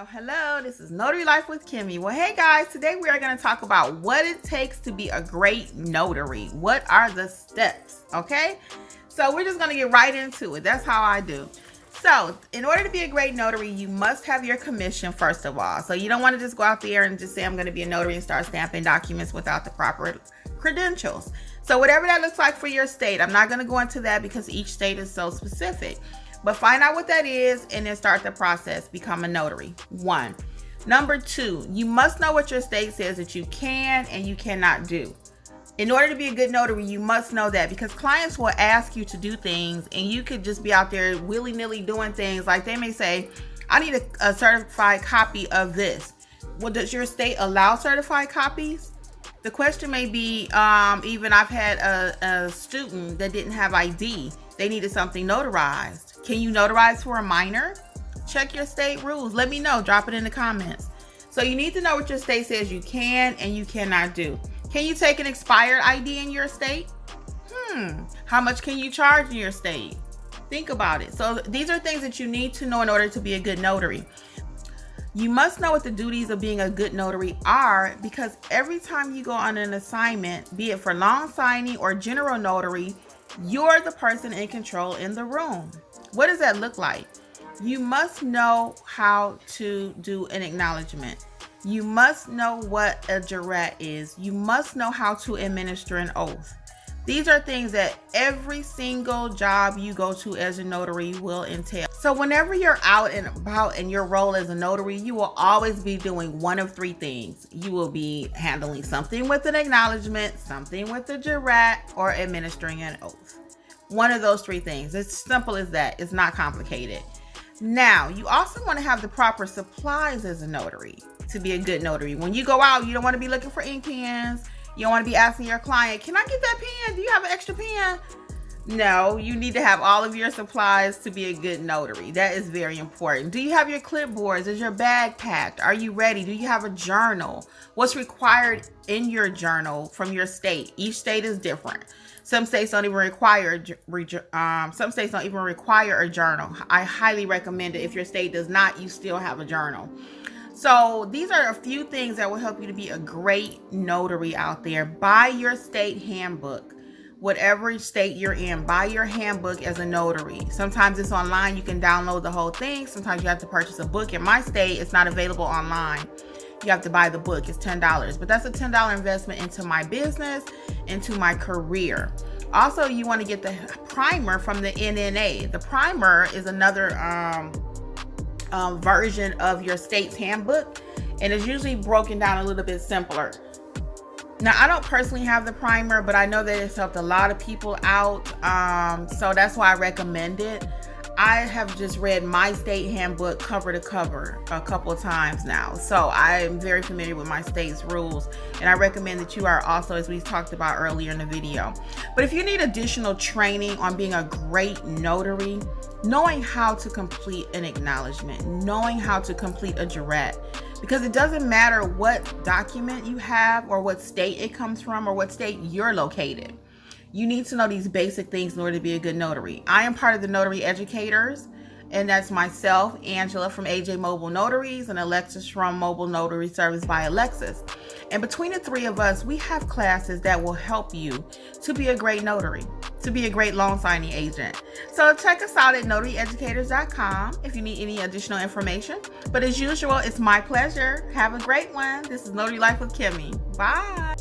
Hello, this is Notary Life with Kimmy. Well, hey guys, today we are going to talk about what it takes to be a great notary. What are the steps, okay? So we're just going to get right into it. That's how I do. So in order to be a great notary, you must have your commission first of all. So you don't want to just go out there and just say, I'm going to be a notary and start stamping documents without the proper credentials. So whatever that looks like for your state, I'm not going to go into that because each state is so specific. But find out what that is and then start the process. Become a notary. 1. Number 2, you must know what your state says that you can and you cannot do. In order to be a good notary, you must know that because clients will ask you to do things and you could just be out there willy-nilly doing things. Like they may say, I need a certified copy of this. Well, does your state allow certified copies? The question may be, even I've had a student that didn't have ID. They needed something notarized. Can you notarize for a minor? Check your state rules. Let me know. Drop it in the comments. So you need to know what your state says you can and you cannot do. Can you take an expired ID in your state? How much can you charge in your state? Think about it. So these are things that you need to know in order to be a good notary. You must know what the duties of being a good notary are because every time you go on an assignment, be it for loan signing or general notary, you're the person in control in the room. What does that look like? You must know how to do an acknowledgement. You must know what a jurat is. You must know how to administer an oath. These are things that every single job you go to as a notary will entail. So whenever you're out and about in your role as a notary, you will always be doing one of 3 things. You will be handling something with an acknowledgement, something with a jurat, or administering an oath. One of those 3 things. It's simple as that. It's not complicated. Now, you also want to have the proper supplies as a notary to be a good notary. When you go out, you don't want to be looking for ink pens. You don't want to be asking your client, can I get that pen? Do you have an extra pen? No, you need to have all of your supplies to be a good notary. That is very important. Do you have your clipboards? Is your bag packed? Are you ready? Do you have a journal? What's required in your journal from your state? Each state is different. Some states don't even require a journal. I highly recommend it. If your state does not, you still have a journal. So these are a few things that will help you to be a great notary out there. Buy your state handbook. Whatever state you're in, buy your handbook as a notary. Sometimes it's online. You can download the whole thing. Sometimes you have to purchase a book. In my state, it's not available online. You have to buy the book. It's $10. But that's a $10 investment into my business, into my career. Also, you want to get the primer from the NNA. The primer is another version of your state's handbook, and it's usually broken down a little bit simpler. Now, I don't personally have the primer, but I know that it's helped a lot of people out, so that's why I recommend it. I have just read my state handbook cover to cover a couple of times now, so I'm very familiar with my state's rules, and I recommend that you are also, as we talked about earlier in the video. But if you need additional training on being a great notary, knowing how to complete an acknowledgement, knowing how to complete a jurat, because it doesn't matter what document you have or what state it comes from or what state you're located. You need to know these basic things in order to be a good notary. I am part of the Notary Educators, and that's myself, Angela from AJ Mobile Notaries, and Alexis from Mobile Notary Service by Alexis. And between the 3 of us, we have classes that will help you to be a great notary, to be a great loan signing agent. So check us out at notaryeducators.com if you need any additional information. But as usual, it's my pleasure. Have a great one. This is Notary Life with Kimmy. Bye.